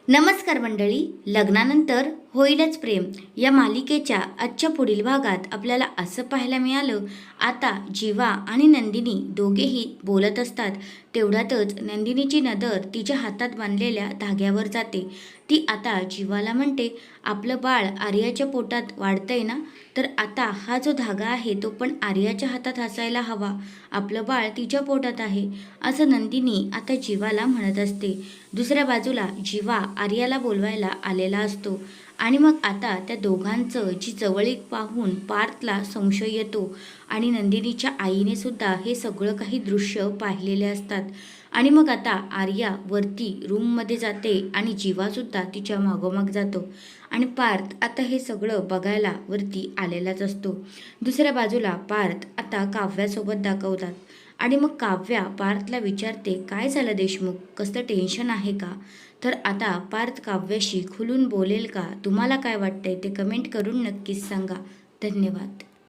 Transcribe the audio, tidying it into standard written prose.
नमस्कार मंडळी. लग्नानंतर होईलच प्रेम या मालिकेच्या आजच्या पुढील भागात आपल्याला असं पाहायला मिळालं. आता जीवा आणि नंदिनी दोघेही बोलत असतात. तेवढ्यातच नंदिनीची नजर तिच्या हातात बांधलेल्या धाग्यावर जाते. ती आता जीवाला म्हणते, आपलं बाळ आर्याच्या पोटात वाढतंय ना, तर आता हा जो धागा आहे तो पण आर्याच्या हातात असायला हवा. आपलं बाळ तिच्या पोटात आहे असं नंदिनी आता जीवाला म्हणत असते. दुसऱ्या बाजूला जीवा आर्याला बोलवायला आलेला असतो आणि मग आता त्या दोघांचं जी जवळीक पाहून पार्थला संशय येतो आणि नंदिनीच्या आईने सुद्धा हे सगळं काही दृश्य पाहिलेले असतात. आणि मग आता आर्या वरती रूममध्ये जाते आणि जीवासुद्धा तिच्या मागोमाग जातो आणि पार्थ आता हे सगळं बघायला वरती आलेलाच असतो. दुसऱ्या बाजूला पार्थ आता काव्यासोबत दाखवतात आणि मग काव्या पार्थला विचारते, काय झालं देशमुख, कसलं टेन्शन आहे का? तर आता पार्थ काव्याशी खुलून बोलेल का? तुम्हाला काय वाटतंय ते कमेंट करून नक्कीच सांगा. धन्यवाद.